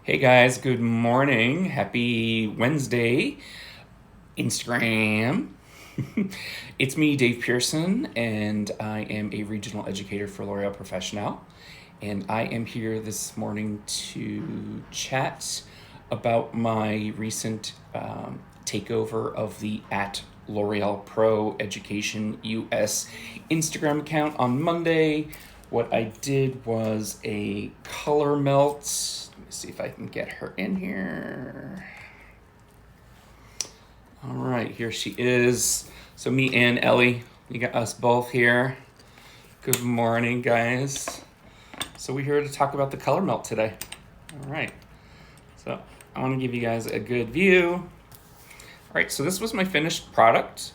Hey guys, good morning. Happy Wednesday, Instagram. It's me, Dave Pearson, and I am a regional educator for L'Oreal Professional. And I am here this morning to chat about my recent takeover of the at L'Oreal Pro Education US Instagram account on Monday. What I did was a color melt. Let me see if I can get her in here. All right, here she is. So me and Ellie, we got us both here. Good morning, guys. So we're here to talk about the color melt today. All right. So I want to give you guys a good view. All right, so this was my finished product.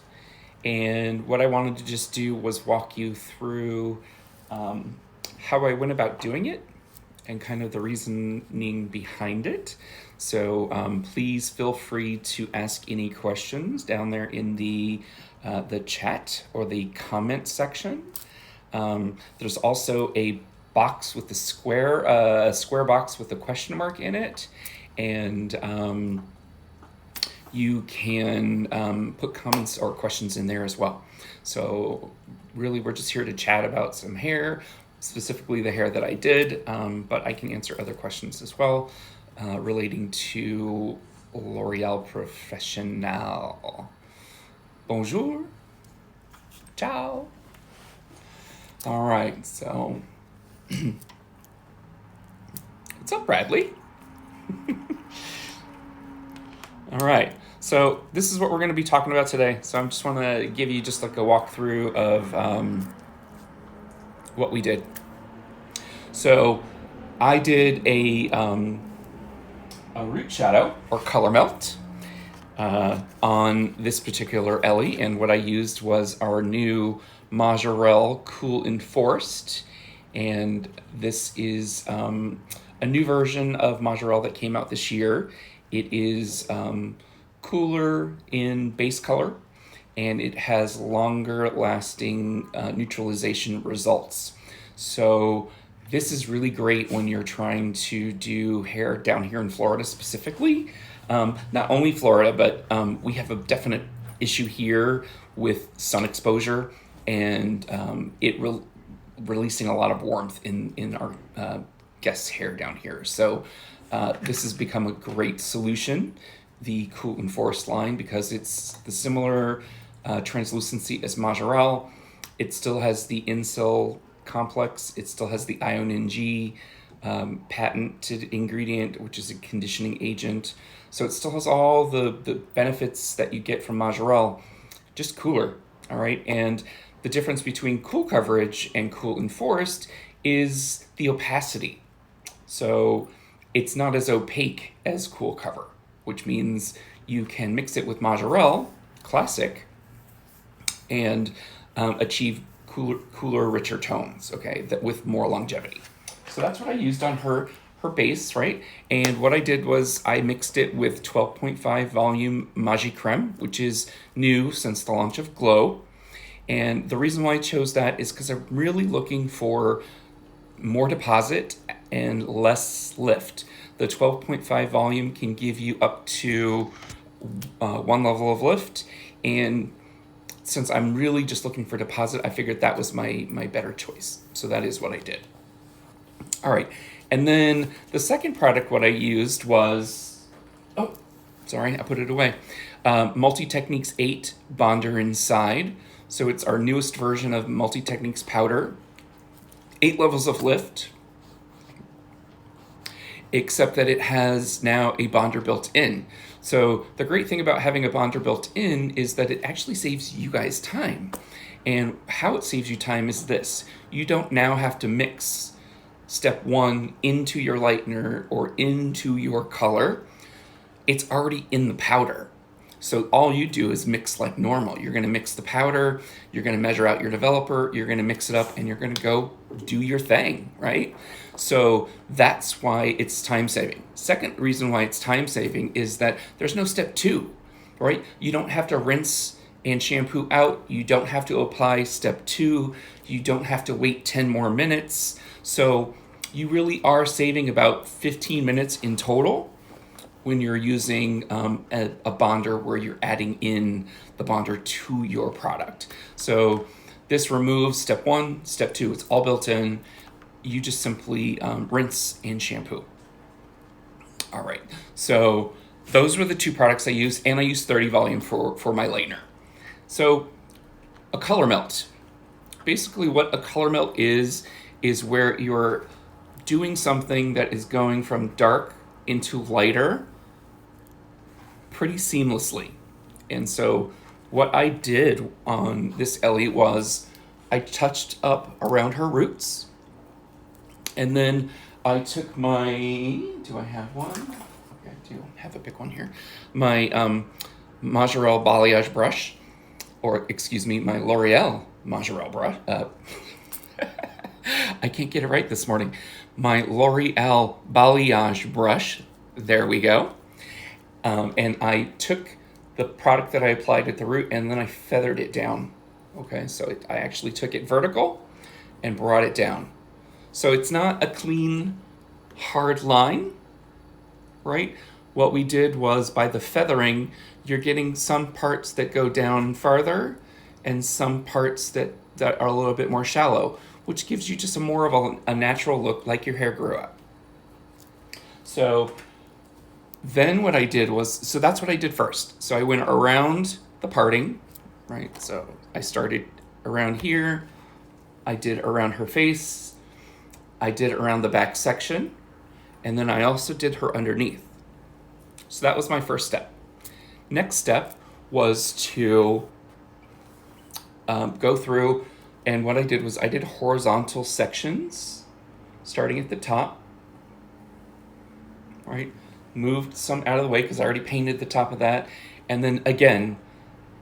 And what I wanted to just do was walk you through how I went about doing it and kind of the reasoning behind it. So please feel free to ask any questions down there in the chat or the comment section. There's also a box with the square box with a question mark in it, and you can put comments or questions in there as well. So really, we're just here to chat about some hair, specifically the hair that I did, but I can answer other questions as well relating to L'Oreal Professional. Bonjour. Ciao. All right, so what's up, Bradley? All right, so this is what we're going to be talking about today. So I just want to give you just like a walkthrough of what we did. So I did a root shadow or color melt on this particular Ellie, and what I used was our new Majorelle Cool Enforced, and this is a new version of Majorelle that came out this year. It is cooler in base color, and it has longer lasting neutralization results. So this is really great when you're trying to do hair down here in Florida specifically. Not only Florida, but we have a definite issue here with sun exposure and releasing a lot of warmth in our guests' hair down here. So this has become a great solution, the Cool Enforced line, because it's the similar translucency as Majorelle. It still has the Incel complex. It still has the Ionin G patented ingredient, which is a conditioning agent. So it still has all the benefits that you get from Majorelle, just cooler, all right? And the difference between Cool Coverage and Cool Enforced is the opacity. So it's not as opaque as Cool Cover, which means you can mix it with Majorelle Classic and achieve cooler, richer tones, okay, that with more longevity. So that's what I used on her base, right? And what I did was I mixed it with 12.5 volume Magi Creme, which is new since the launch of Glow. And the reason why I chose that is because I'm really looking for more deposit and less lift. The 12.5 volume can give you up to one level of lift, and since I'm really just looking for deposit, I figured that was my better choice. So that is what I did. All right, and then the second product what I used was, oh, sorry, I put it away. Multi-Techniques 8 Bonder Inside. So it's our newest version of Multi-Techniques powder. 8 levels of lift, except that it has now a bonder built in. So the great thing about having a bonder built in is that it actually saves you guys time. And how it saves you time is this. You don't now have to mix step 1 into your lightener or into your color. It's already in the powder. So all you do is mix like normal. You're going to mix the powder, you're going to measure out your developer, you're going to mix it up, and you're going to go do your thing, right? So that's why it's time saving. Second reason why it's time saving is that there's no step 2, right? You don't have to rinse and shampoo out. You don't have to apply step 2. You don't have to wait 10 more minutes. So you really are saving about 15 minutes in total when you're using a bonder where you're adding in the bonder to your product. So this removes step 1, step 2, it's all built in. You just simply rinse and shampoo. All right, so those were the 2 products I used, and I used 30 volume for my lightener. So a color melt. Basically what a color melt is where you're doing something that is going from dark into lighter pretty seamlessly. And so what I did on this Ellie was I touched up around her roots, and then I took my, do I have one? Okay, I do have a big one here. My Majorelle Balayage brush, or excuse me, my L'Oreal Majorelle brush. I can't get it right this morning. My L'Oreal Balayage brush, there we go. And I took the product that I applied at the root and then I feathered it down. Okay, so I actually took it vertical and brought it down. So it's not a clean, hard line, right? What we did was by the feathering, you're getting some parts that go down farther and some parts that are a little bit more shallow, which gives you just more of a natural look, like your hair grew up. So then what I did was, so that's what I did first. So I went around the parting, right? So I started around here, I did around her face, I did around the back section, and then I also did her underneath. So that was my first step. Next step was to go through, and what I did was I did horizontal sections, starting at the top, right? Moved some out of the way because I already painted the top of that, and then again,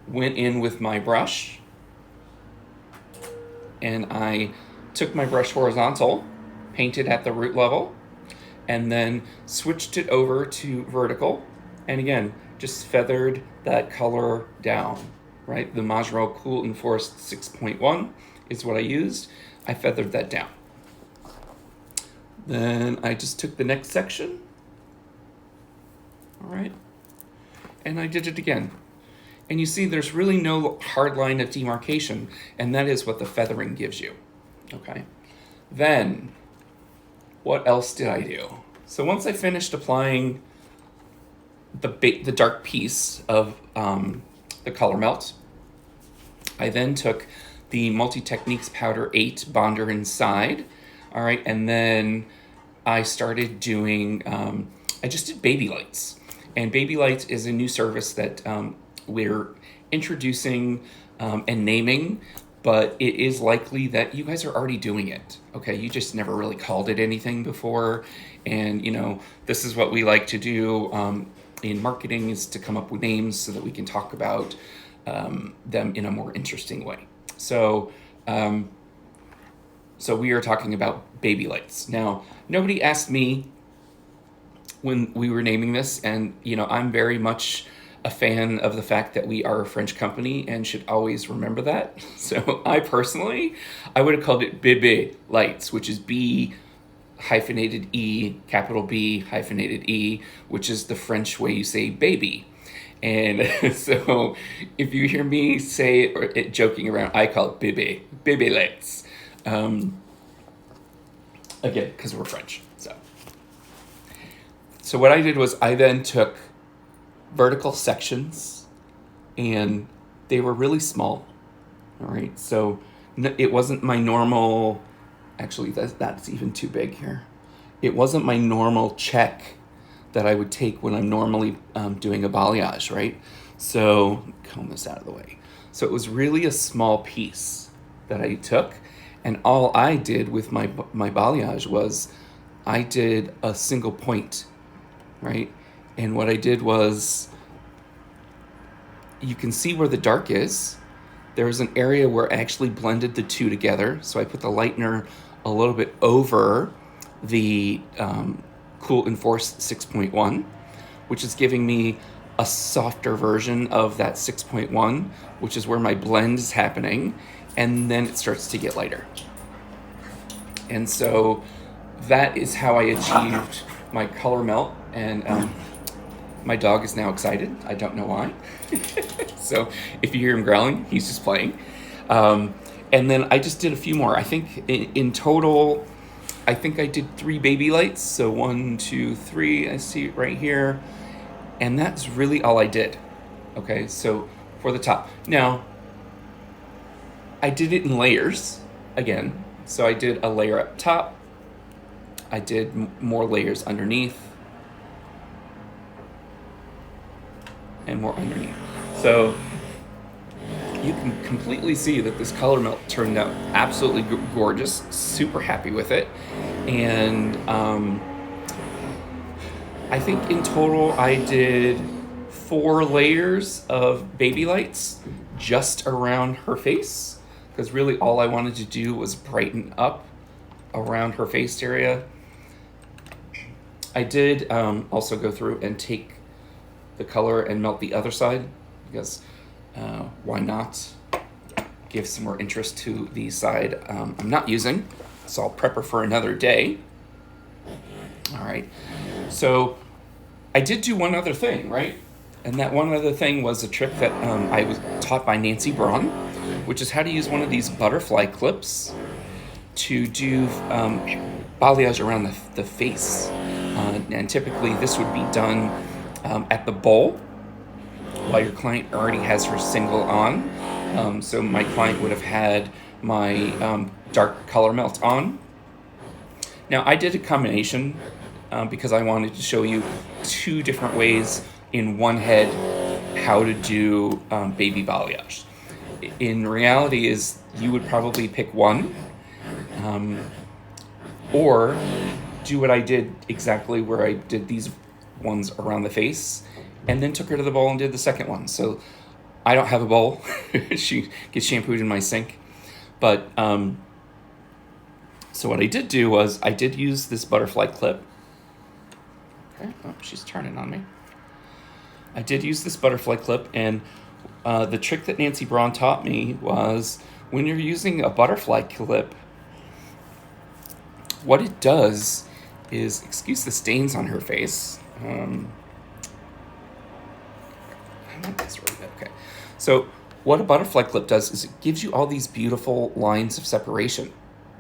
went in with my brush, and I took my brush horizontal, painted at the root level, and then switched it over to vertical, and again, just feathered that color down, right? The Majorelle Cool Enforced 6.1 is what I used. I feathered that down. Then I just took the next section, all right, and I did it again. And you see there's really no hard line of demarcation, and that is what the feathering gives you, okay? Then, what else did I do? So once I finished applying the dark piece of the color melt, I then took the Multi-Techniques Powder 8 Bonder inside, all right, and then I started doing, I just did Baby Lights. And Baby Lights is a new service that we're introducing and naming, but it is likely that you guys are already doing it, okay? You just never really called it anything before, and you know, this is what we like to do in marketing, is to come up with names so that we can talk about them in a more interesting way. So, so we are talking about Baby Lights. Now, nobody asked me when we were naming this, and you know, I'm very much a fan of the fact that we are a French company and should always remember that. So I would have called it Bébé Lights, which is B hyphenated E, capital B hyphenated E, which is the French way you say baby. And so if you hear me say it joking around, I call it Bébé Lights. Again, because we're French. So what I did was I then took vertical sections, and they were really small, all right? So it wasn't my normal, actually that's even too big here. It wasn't my normal check that I would take when I'm normally doing a balayage, right? So comb this out of the way. So it was really a small piece that I took, and all I did with my balayage was I did a single point, right? And what I did was, you can see where the dark is. There's an area where I actually blended the two together. So I put the lightener a little bit over the Cool Enforced 6.1, which is giving me a softer version of that 6.1, which is where my blend is happening. And then it starts to get lighter. And so that is how I achieved my color melt, and my dog is now excited. I don't know why. So if you hear him growling, he's just playing. And then I just did a few more. I think in total, I think I did 3 baby lights. So 1, 2, 3, I see it right here. And that's really all I did. Okay, so for the top. Now, I did it in layers again. So I did a layer up top. I did more layers underneath. And more underneath. So you can completely see that this color melt turned out absolutely gorgeous. Super happy with it. And I think in total I did 4 layers of baby lights just around her face, because really all I wanted to do was brighten up around her face area. I did also go through and take the color and melt the other side, because why not give some more interest to the side I'm not using, so I'll prep her for another day. All right, so I did do one other thing, right? And that one other thing was a trick that I was taught by Nancy Braun, which is how to use one of these butterfly clips to do balayage around the face. And typically this would be done at the bowl while your client already has her single on. So my client would have had my dark color melt on. Now I did a combination because I wanted to show you 2 different ways in one head how to do baby balayage. In reality is you would probably pick one or do what I did exactly, where I did these ones around the face and then took her to the bowl and did the second one. So I don't have a bowl. She gets shampooed in my sink. But so what I did do was I did use this butterfly clip. Okay, oh, she's turning on me. I did use this butterfly clip, and the trick that Nancy Braun taught me was when you're using a butterfly clip, what it does is, excuse the stains on her face. Okay. So what a butterfly clip does is it gives you all these beautiful lines of separation.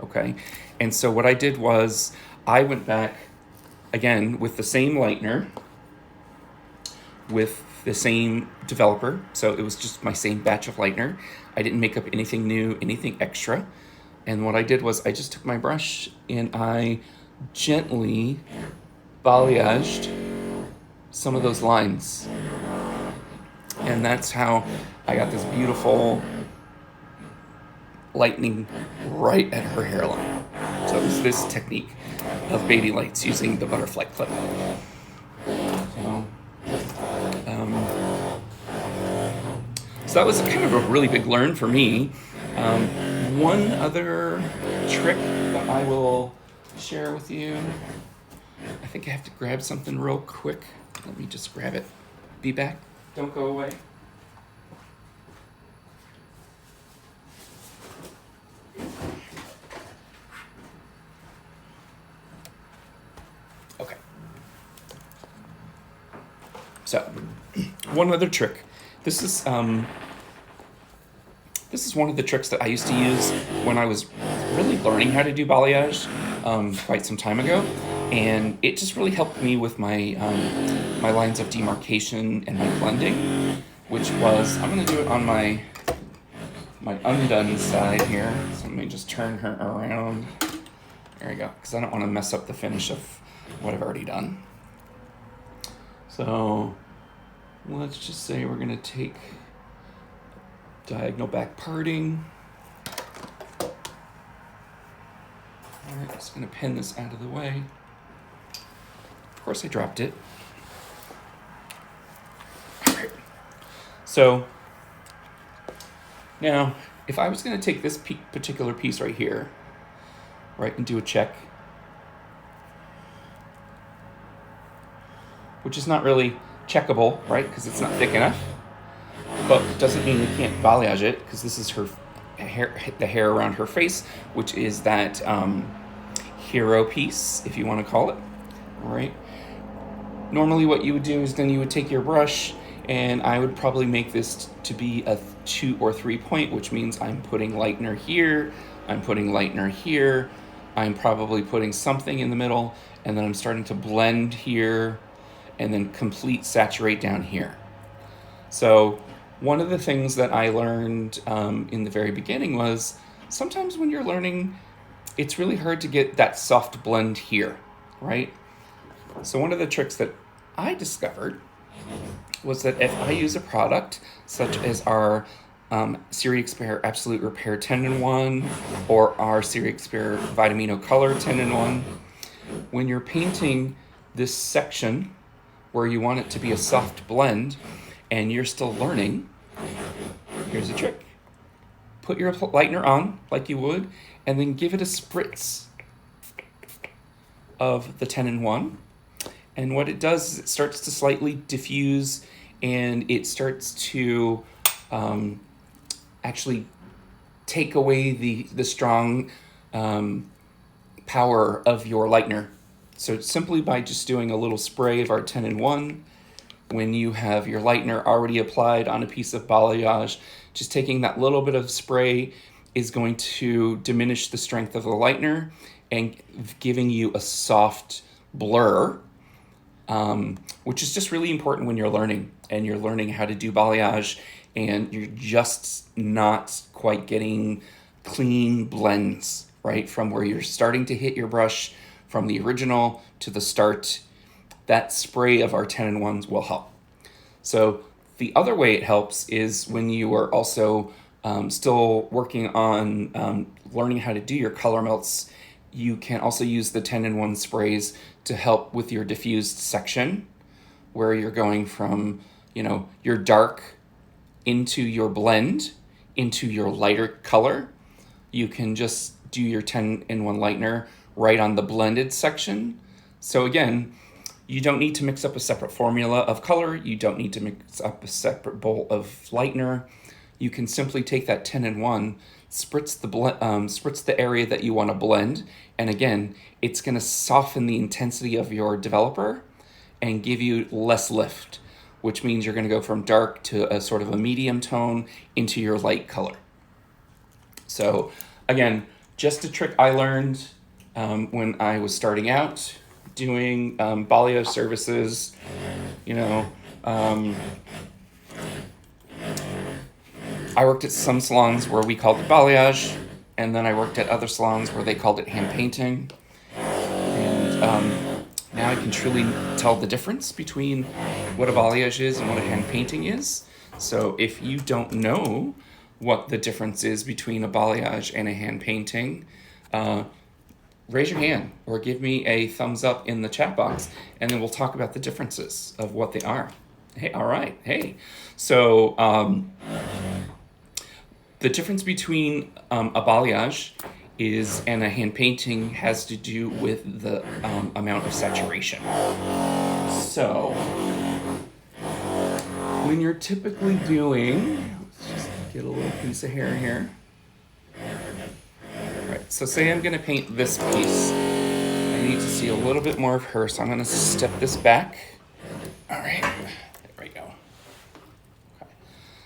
Okay. And so what I did was I went back again with the same lightener, with the same developer. So it was just my same batch of lightener. I didn't make up anything new, anything extra. And what I did was I just took my brush and I gently balayaged some of those lines. And that's how I got this beautiful lightening right at her hairline. So it was this technique of baby lights using the butterfly clip. So that was kind of a really big learn for me. One other trick that I will share with you. I think I have to grab something real quick. Let me just grab it. Be back. Don't go away. Okay. So, one other trick. This is one of the tricks that I used to use when I was really learning how to do balayage quite some time ago, and it just really helped me with my my lines of demarcation and my blending, which was, I'm going to do it on my undone side here. So let me just turn her around. There we go, because I don't want to mess up the finish of what I've already done. So let's just say we're going to take diagonal back parting. All right, just going to pin this out of the way. Of course I dropped it. All right. So now, if I was going to take this particular piece right here, right, and do a check, which is not really checkable, right, because it's not thick enough, but doesn't mean we can't balayage it, because this is her hair, the hair around her face, which is that hero piece, if you want to call it. All right. Normally what you would do is then you would take your brush, and I would probably make this to be a 2 or 3 point, which means I'm putting lightener here, I'm putting lightener here, I'm probably putting something in the middle, and then I'm starting to blend here, and then complete saturate down here. So one of the things that I learned in the very beginning was sometimes when you're learning, it's really hard to get that soft blend here, right? So one of the tricks that I discovered was that if I use a product such as our Siri Expert Absolute Repair 10-in-1 or our Siri Expert Vitamino Color 10-in-1, when you're painting this section where you want it to be a soft blend and you're still learning, here's a trick. Put your lightener on like you would, and then give it a spritz of the 10-in-1. And what it does is it starts to slightly diffuse, and it starts to actually take away the strong power of your lightener. So simply by just doing a little spray of our 10-in-1, when you have your lightener already applied on a piece of balayage, just taking that little bit of spray is going to diminish the strength of the lightener and giving you a soft blur, which is just really important when you're learning and you're learning how to do balayage and you're just not quite getting clean blends, right? From where you're starting to hit your brush from the original to the start, that spray of our 10-in-1s will help. So the other way it helps is when you are also still working on learning how to do your color melts, you can also use the 10-in-1 sprays to help with your diffused section, where you're going from, your dark into your blend, into your lighter color. You can just do your 10-in-1 lightener right on the blended section. So again, you don't need to mix up a separate formula of color. You don't need to mix up a separate bowl of lightener. You can simply take that 10-in-1, spritz the area that you want to blend, and again, it's going to soften the intensity of your developer and give you less lift, which means you're going to go from dark to a sort of a medium tone into your light color. So again, just a trick I learned when I was starting out doing balayage services. I worked at some salons where we called it balayage, and then I worked at other salons where they called it hand painting. And now I can truly tell the difference between what a balayage is and what a hand painting is. So if you don't know what the difference is between a balayage and a hand painting, raise your hand or give me a thumbs up in the chat box, and then we'll talk about the differences of what they are. Hey, all right. Hey, so the difference between a balayage and a hand painting has to do with the amount of saturation. So when you're typically doing, let's just get a little piece of hair here. All right, so say I'm going to paint this piece. I need to see a little bit more of her, so I'm going to step this back. All right, there we go. Okay.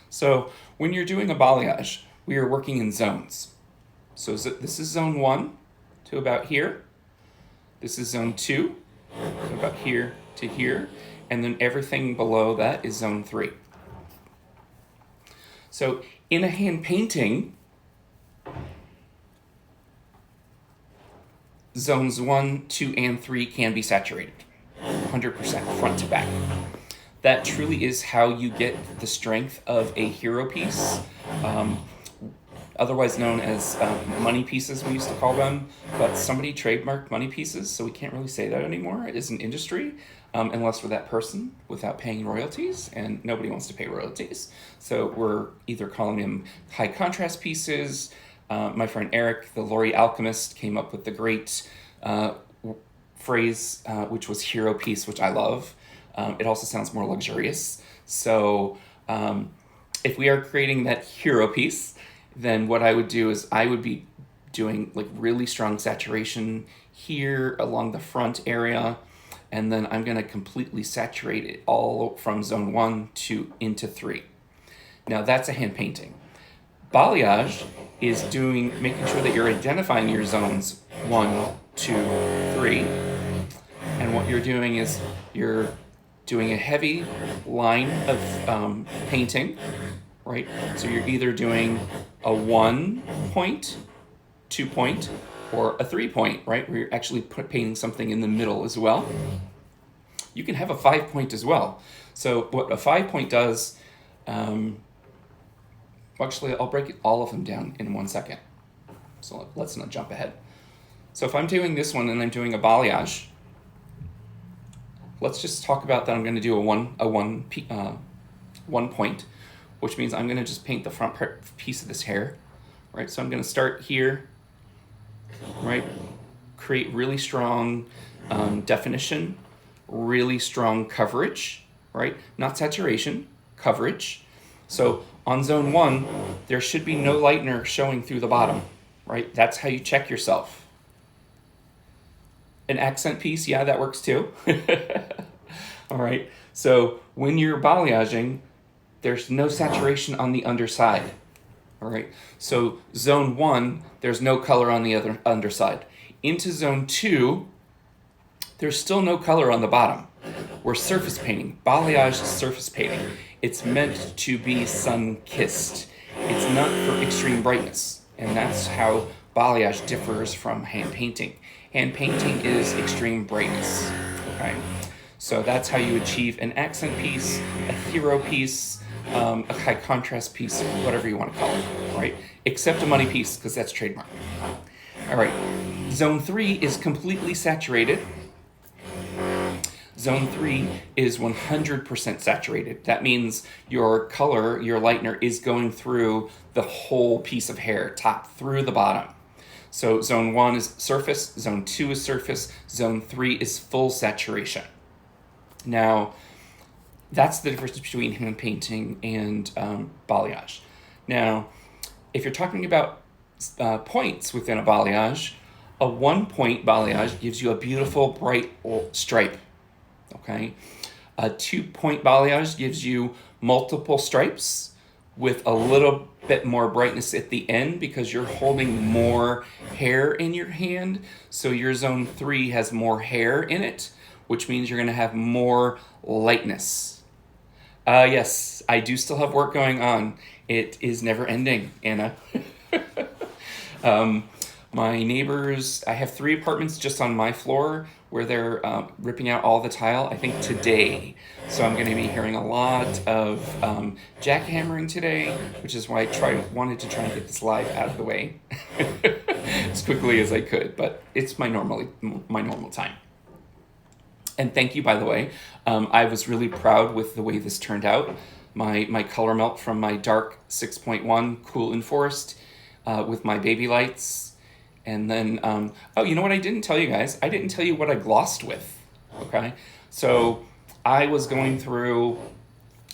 So when you're doing a balayage, we are working in zones. So this is zone 1 to about here. This is zone 2 to about here to here. And then everything below that is zone 3. So in a hand painting, zones 1, 2, and 3 can be saturated 100% front to back. That truly is how you get the strength of a hero piece, otherwise known as money pieces, we used to call them, but somebody trademarked money pieces, so we can't really say that anymore as an industry, unless we're that person without paying royalties, and nobody wants to pay royalties. So we're either calling them high contrast pieces. My friend Eric, the Lori Alchemist, came up with the great phrase, which was hero piece, which I love. It also sounds more luxurious. So if we are creating that hero piece, then what I would do is I would be doing like really strong saturation here along the front area, and then I'm gonna completely saturate it all from zone 1 to into 3. Now that's a hand painting. Balayage is making sure that you're identifying your zones 1, 2, 3, and what you're doing is you're doing a heavy line of painting, right? So you're either doing a 1 point, 2 point, or a 3 point, right? Where you're actually painting something in the middle as well. You can have a 5 point as well. So what a 5 point does, actually I'll break all of them down in 1 second. So let's not jump ahead. So if I'm doing this one and I'm doing a balayage, let's just talk about that. I'm going to do a one point, which means I'm going to just paint the front piece of this hair, right? So I'm going to start here, right? Create really strong definition, really strong coverage, right? Not saturation, coverage. So on zone 1, there should be no lightener showing through the bottom, right? That's how you check yourself. An accent piece, yeah, that works too. All right, so when you're balayaging, there's no saturation on the underside. All right, so zone 1, there's no color on the other underside. Into zone 2, there's still no color on the bottom. We're surface painting. Balayage is surface painting. It's meant to be sun-kissed. It's not for extreme brightness, and that's how balayage differs from hand painting. Hand painting is extreme brightness, okay? So that's how you achieve an accent piece, a hero piece, a high contrast piece, whatever you want to call it, right? Except a money piece, because that's trademark. All right, zone 3 is completely saturated. Zone 3 is 100% saturated. That means your color, your lightener, is going through the whole piece of hair, top through the bottom. So zone 1 is surface, zone 2 is surface, zone 3 is full saturation. Now, that's the difference between hand painting and balayage. Now, if you're talking about points within a balayage, a 1 point balayage gives you a beautiful bright stripe, okay? A 2 point balayage gives you multiple stripes with a little bit more brightness at the end because you're holding more hair in your hand. So your zone 3 has more hair in it, which means you're gonna have more lightness. Yes, I do still have work going on. It is never ending, Anna. My neighbors, I have 3 apartments just on my floor where they're ripping out all the tile, I think today. So I'm gonna be hearing a lot of jackhammering today, which is why I wanted to try and get this live out of the way as quickly as I could, but it's my normal time. And thank you, by the way. I was really proud with the way this turned out. My color melt from my dark 6.1 Cool Enforced with my baby lights. And then, oh, you know what I didn't tell you guys? I didn't tell you what I glossed with, okay? So I was going through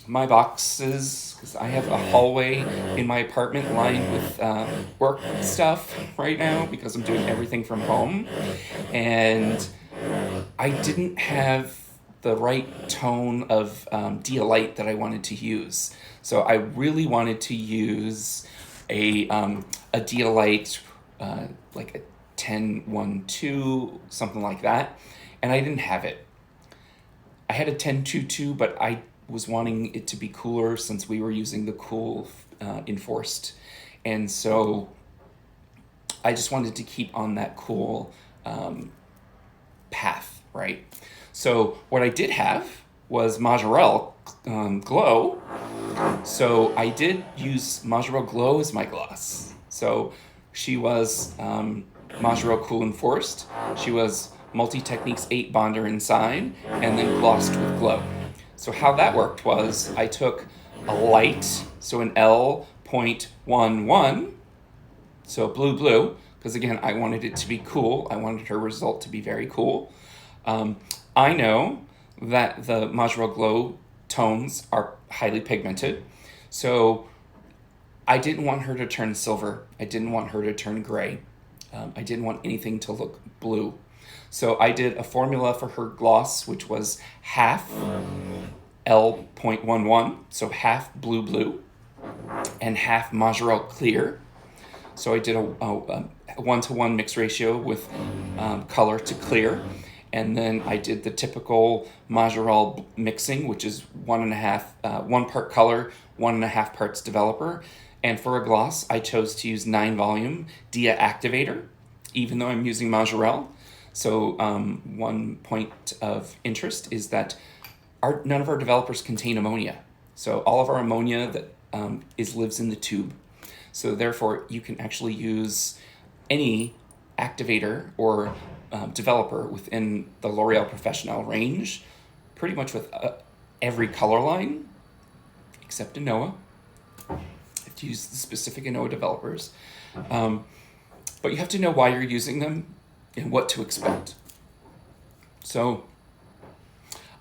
my boxes, because I have a hallway in my apartment lined with work stuff right now because I'm doing everything from home. And I didn't have the right tone of Dia-Light that I wanted to use. So I really wanted to use a Dia-Light, like a 10-1-2, something like that. And I didn't have it. I had a 10-2-2, but I was wanting it to be cooler since we were using the Cool Enforced. And so I just wanted to keep on that cool path, right? So what I did have was Majorelle Glow. So I did use Majorelle Glow as my gloss. So she was Majorelle Cool Enforced. She was Multi-Techniques 8 Bonder inside, and then glossed with Glow. So how that worked was I took a light, so an L.11, so blue, because again, I wanted it to be cool. I wanted her result to be very cool. I know that the Majorelle Glow tones are highly pigmented, so I didn't want her to turn silver. I didn't want her to turn gray. I didn't want anything to look blue. So I did a formula for her gloss, which was half L.11, so half blue blue, and half Majorelle clear. So I did a 1-to-1 mix ratio with color to clear. And then I did the typical Majorelle mixing, which is 1 part color, 1.5 parts developer. And for a gloss, I chose to use 9 volume Dia Activator, even though I'm using Majorelle. So one point of interest is that none of our developers contain ammonia. So all of our ammonia that lives in the tube. So therefore, you can actually use any activator or developer within the L'Oreal Professionnel range, pretty much with every color line, except Anoa. You have to use the specific Anoa developers. But you have to know why you're using them and what to expect. So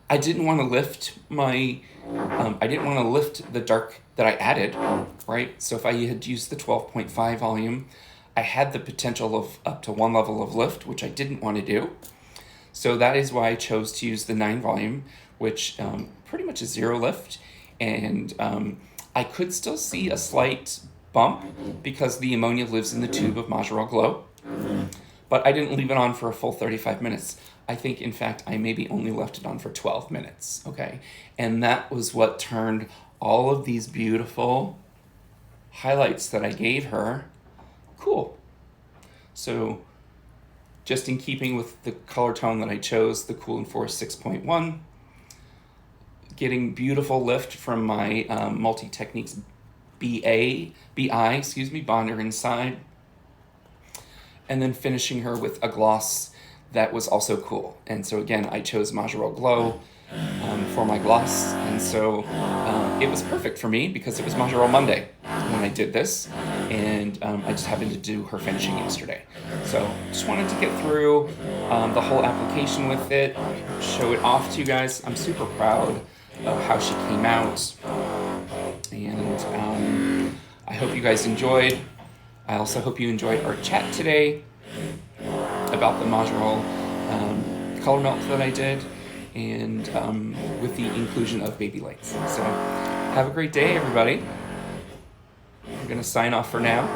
I didn't want to lift the dark that I added, right? So if I had used the 12.5 volume, I had the potential of up to 1 level of lift, which I didn't want to do. So that is why I chose to use the 9 volume, which pretty much is 0 lift. And I could still see a slight bump because the ammonia lives in the tube of Majorelle Glow. But I didn't leave it on for a full 35 minutes. I think, in fact, I maybe only left it on for 12 minutes, okay? And that was what turned all of these beautiful highlights that I gave her cool. So just in keeping with the color tone that I chose, the Cool and Forest 6.1, getting beautiful lift from my Multi-Techniques BI, bonder inside, and then finishing her with a gloss that was also cool. And so again, I chose Majorelle Glow for my gloss, and so it was perfect for me because it was Majorelle Monday when I did this, and I just happened to do her finishing yesterday. So just wanted to get through the whole application with it, show it off to you guys. I'm super proud of how she came out, and I hope you guys enjoyed. I also hope you enjoyed our chat today about the Majorelle color melt that I did, and with the inclusion of baby lights. So have a great day, everybody. I'm going to sign off for now.